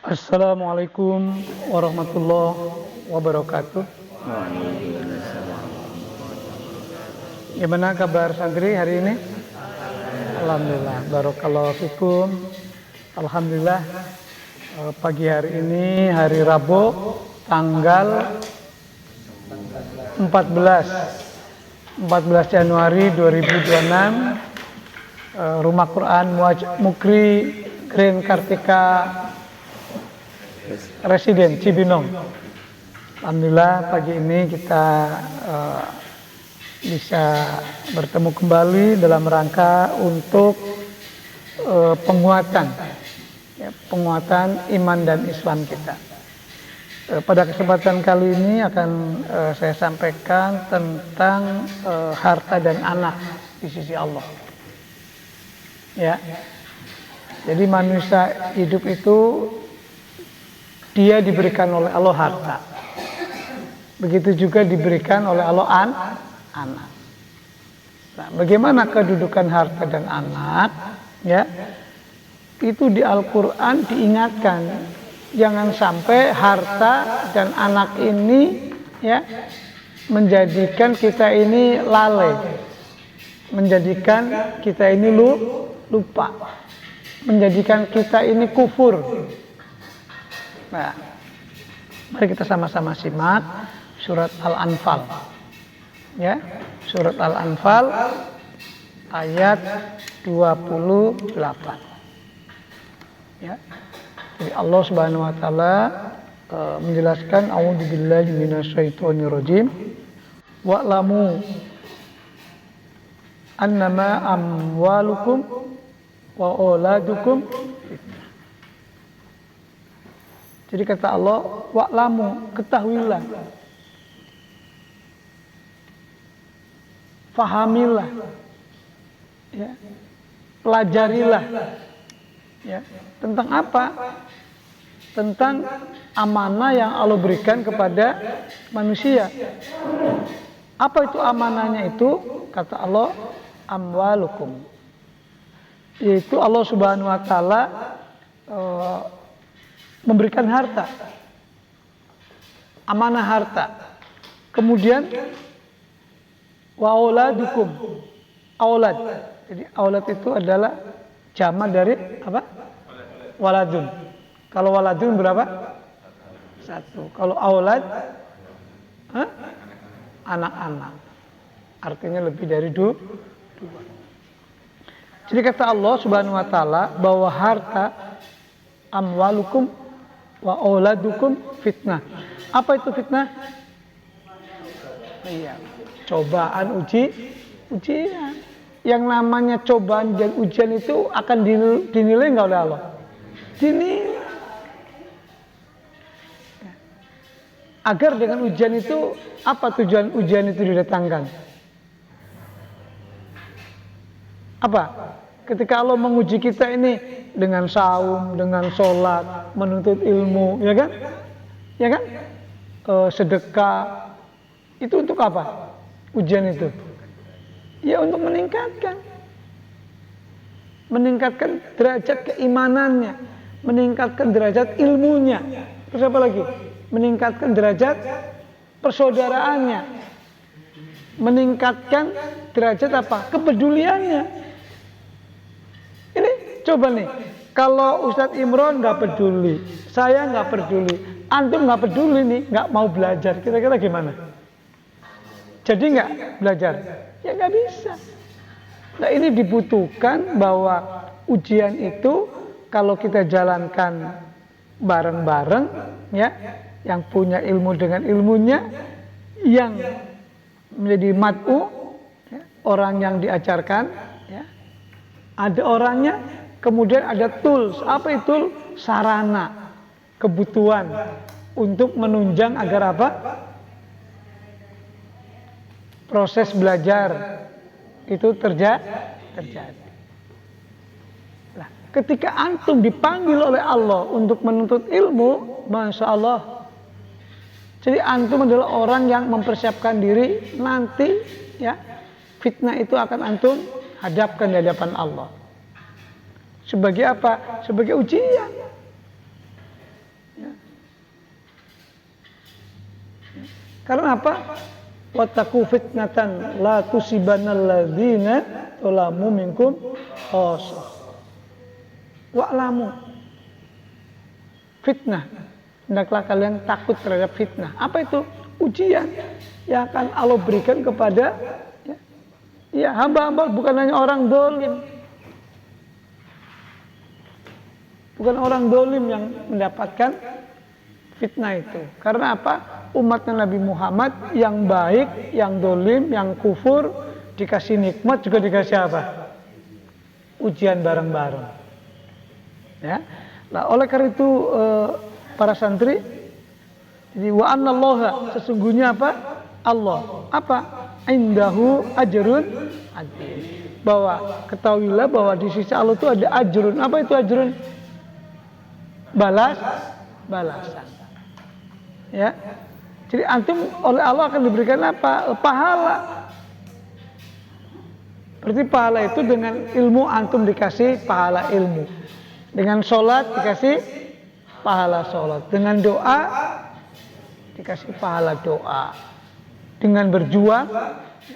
Assalamualaikum warahmatullahi wabarakatuh. Gimana kabar santri hari ini? Alhamdulillah, barakallahu fikum. Alhamdulillah, pagi hari ini hari Rabu tanggal 14 Januari 2026, Rumah Quran Mukri Grand Kartika Residen Cibinong. Alhamdulillah pagi ini kita bisa bertemu kembali dalam rangka untuk penguatan iman dan Islam kita. Pada kesempatan kali ini akan saya sampaikan tentang harta dan anak di sisi Allah. Ya, jadi manusia hidup itu dia diberikan oleh Allah harta. Begitu juga diberikan oleh Allah anak. Nah, bagaimana kedudukan harta dan anak? Ya, itu di Al-Quran diingatkan, jangan sampai harta dan anak ini ya menjadikan kita ini lalai, menjadikan kita ini lupa, menjadikan kita ini kufur. Nah, mari kita sama-sama simak surat Al-Anfal. Ya, surat Al-Anfal ayat 28. Ya. Jadi Allah Subhanahu wa taala menjelaskan a'udzubillahi minasyaitonirrajim wa'lamu annama amwalukum wa auladukum fitnah. Jadi kata Allah, wa'lamu, ketahuilah, fahamilah, ya, pelajarilah, ya, tentang apa? Tentang amanah yang Allah berikan kepada manusia. Apa itu amanahnya itu? Kata Allah, amwalukum. Yaitu Allah Subhanahu wa taala memberikan harta. Amanah harta. Kemudian wa auladukum. Aulad. Jadi aulad itu adalah jamak dari apa? Waladun. Kalau waladun berapa? Satu. Kalau aulad anak-anak. Artinya lebih dari dua. Jadi kata Allah Subhanahu wa taala bahwa harta amwalukum wa auladukum fitnah. Apa itu fitnah? Iya, cobaan, ujian. Yang namanya cobaan dan ujian itu akan dinilai enggak oleh Allah? Dinilai. Agar dengan ujian itu, apa tujuan ujian itu didatangkan? Apa? Ketika Allah menguji kita ini dengan saum, dengan sholat, menuntut ilmu, ya kan? Ya kan? Sedekah, itu untuk apa? Ujian itu? Ya untuk meningkatkan derajat keimanannya, meningkatkan derajat ilmunya. Terus apa lagi? Meningkatkan derajat persaudaraannya, meningkatkan derajat apa? Kepeduliannya. Ini coba nih, kalau Ustadz Imron nggak peduli, saya nggak peduli, antum nggak peduli nih, nggak mau belajar, kira-kira gimana? Jadi nggak belajar? Ya nggak bisa. Nah ini dibutuhkan bahwa ujian itu kalau kita jalankan bareng-bareng, ya, yang punya ilmu dengan ilmunya, yang menjadi mad'u, ya, orang yang diajarkan, ya, ada orangnya, kemudian ada tools. Apa itu? Sarana, kebutuhan untuk menunjang agar apa? Proses belajar itu terjadi. Nah, ketika antum dipanggil oleh Allah untuk menuntut ilmu, masya Allah. Jadi antum adalah orang yang mempersiapkan diri nanti, ya, fitnah itu akan antum hadapkan di hadapan Allah. Sebagai apa? Sebagai ujian. Karena apa? Wattaqu fitnatan la tusibannal ladzina zalamu minkum khassah. Wa'lamu fitnah. Hendaklah kalian takut terhadap fitnah. Apa itu? Ujian yang akan Allah berikan kepada hamba-hamba, bukan hanya orang dolim. Bukan orang dolim yang mendapatkan fitnah itu. Karena apa? Umatnya Nabi Muhammad yang baik, yang dolim, yang kufur, dikasih nikmat juga dikasih apa? Ujian bareng-bareng. Ya. Nah, oleh karena itu para santri, jadi wa annallaha, sesungguhnya apa? Allah. Apa? Indahu ajrun azim. Bahwa ketahuilah bahwa di sisi Allah itu ada ajrun. Apa itu ajrun? Balasan. Ya. Jadi antum oleh Allah akan diberikan apa? Pahala. Berarti pahala itu dengan ilmu antum dikasih pahala ilmu. Dengan sholat dikasih pahala sholat. Dengan doa dikasih pahala doa. Dengan berjuang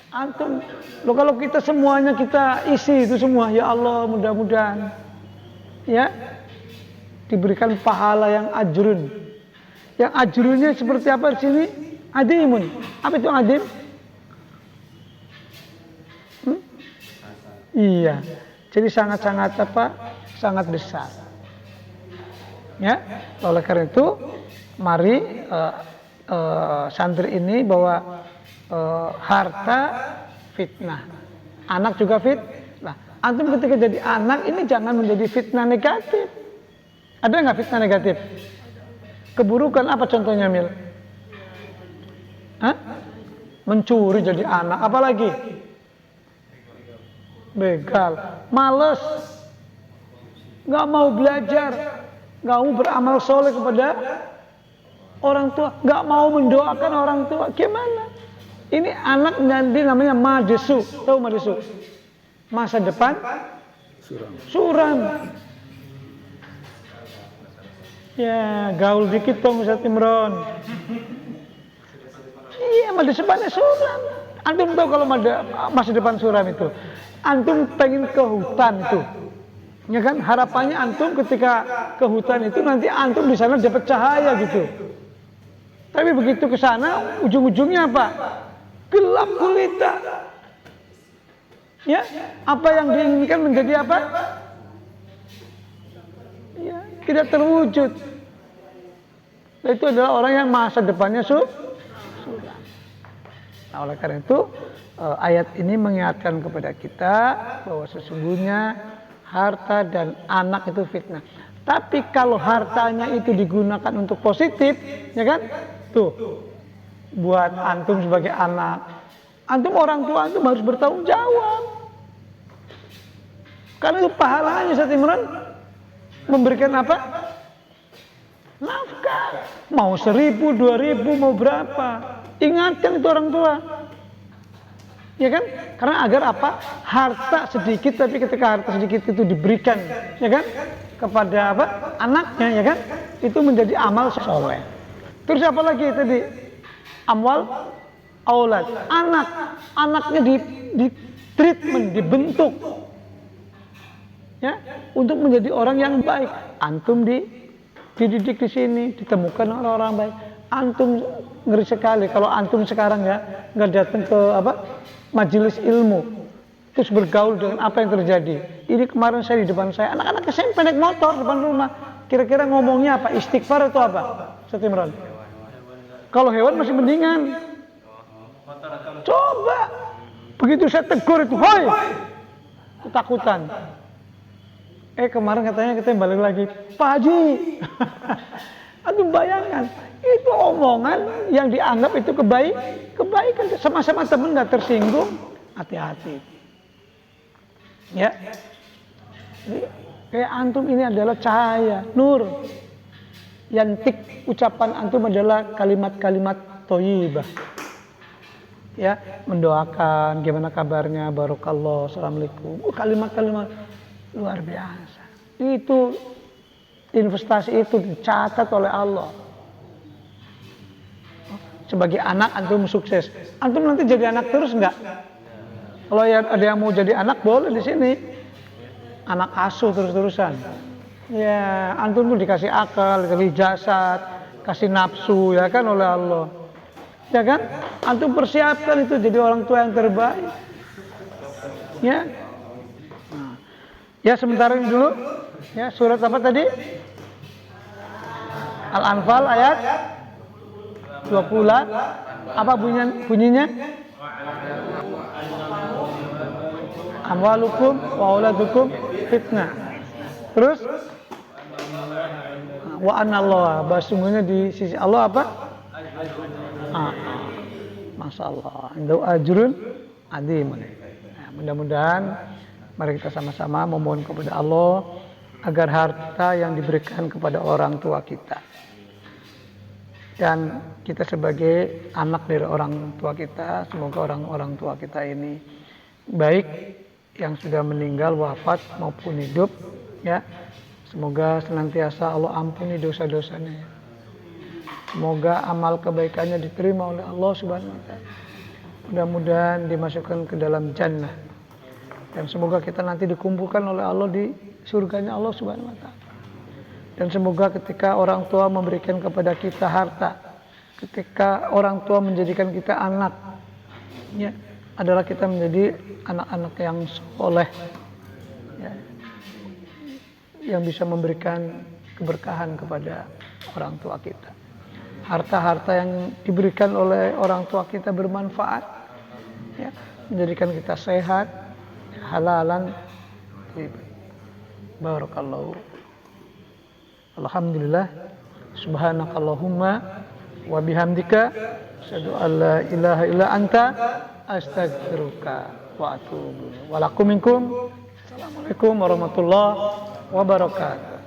antum. Loh, kalau kita semuanya kita isi itu semua, ya Allah, mudah-mudahan ya diberikan pahala yang ajrun. Yang ajrunnya seperti apa di sini? Adimun. Apa itu adim? Iya. Jadi sangat-sangat apa? Sangat besar. Ya. Oleh karena itu, mari santri ini bahwa harta fitnah, anak juga fitnah. Antum ketika jadi anak ini jangan menjadi fitnah negatif. Ada nggak fitnah negatif? Keburukan apa contohnya, Mil? Hah? Mencuri jadi anak, apalagi? Begal, males, nggak mau belajar, nggak mau beramal soleh kepada orang tua, nggak mau mendoakan orang tua. Gimana? Ini anak nanti namanya madesu, tahu madesu? Masa depan suram. Ya, gaul dikit dong Ustaz Imron. Iya, masa depannya suram. Antum tahu kalau masa depan suram itu? Antum pengen ke hutan tuh. Ya kan, harapannya antum ketika ke hutan itu nanti antum di sana dapat cahaya gitu. Tapi begitu ke sana ujung-ujungnya apa? Gelap gulita. Ya, apa yang diinginkan menjadi apa? Ya, tidak terwujud. Itu adalah orang yang masa depannya suram. Nah, oleh karena itu ayat ini mengingatkan kepada kita bahwa sesungguhnya harta dan anak itu fitnah. Tapi kalau hartanya itu digunakan untuk positif, ya kan? Tuh, buat antum sebagai anak, antum orang tua antum harus bertanggung jawab. Karena itu pahalanya Ustaz Imran memberikan apa? Nafkah. Mau 1.000, 2.000, mau berapa? Ingatkan itu orang tua. Ya kan? Karena agar apa? Harta sedikit, tapi ketika harta sedikit itu diberikan, ya kan? Kepada apa? Anaknya, ya kan? Itu menjadi amal soleh. Terus apa lagi tadi? Amwal aulad. Anaknya di treatment, dibentuk. Ya, untuk menjadi orang yang baik. Antum dididik di sini, ditemukan orang-orang baik. Antum ngeri sekali kalau antum sekarang ya nggak datang ke majelis ilmu, terus bergaul dengan apa yang terjadi. Ini kemarin saya di depan saya, anak-anak SMP naik motor depan rumah. Kira-kira ngomongnya apa? Istighfar atau apa? Ustaz Imran. Kalau hewan masih mendingan. Coba begitu saya tegur itu, hoi, ketakutan. Kemarin katanya kita balik lagi, Pak Haji. Aduh, bayangkan, itu omongan yang dianggap itu kebaikan. Sama-sama teman nggak tersinggung, hati-hati. Ya, jadi, kayak antum ini adalah cahaya, nur. Yantik, ucapan antum adalah kalimat-kalimat thayyibah. Ya, mendoakan, gimana kabarnya, barakallah, assalamualaikum. Kalimat-kalimat luar biasa. Itu investasi itu dicatat oleh Allah. sebagai anak antum sukses. Antum nanti jadi anak terus enggak? Kalau ya ada yang mau jadi anak boleh di sini. Anak asuh terus-terusan. Ya, antum tuh dikasih akal, dikasih jasad, kasih nafsu ya kan oleh Allah. Ya kan? Antum persiapkan itu jadi orang tua yang terbaik. Ya. Nah. Ya sebentar ini dulu. Ya, surat apa tadi? Al-Anfal ayat 20. Apa bunyinya? Amwalukum wa auladukum fitnah. Terus wa anallah, bahasanya di sisi Allah apa? Masya Allah, indau ajrun adim. Nah, mudah-mudahan mari kita sama-sama memohon kepada Allah agar harta yang diberikan kepada orang tua kita dan kita sebagai anak dari orang tua kita, semoga orang tua kita ini baik yang sudah meninggal wafat maupun hidup ya, semoga senantiasa Allah ampuni dosa-dosanya. Semoga amal kebaikannya diterima oleh Allah Subhanahu wa taala. Mudah-mudahan dimasukkan ke dalam jannah. Dan semoga kita nanti dikumpulkan oleh Allah di surganya Allah Subhanahu wa taala. Dan semoga ketika orang tua memberikan kepada kita harta, ketika orang tua menjadikan kita anak, ya, adalah kita menjadi anak-anak yang soleh, ya, yang bisa memberikan keberkahan kepada orang tua kita. Harta-harta yang diberikan oleh orang tua kita bermanfaat, ya, menjadikan kita sehat, halalan. Barakallahu. Alhamdulillah. Subhanakallahumma wa bihamdika asyhadu an la ilaha illa anta astaghfiruka wa atubu ilaik. Wa lakum minkum. Assalamualaikum warahmatullahi wabarakatuh.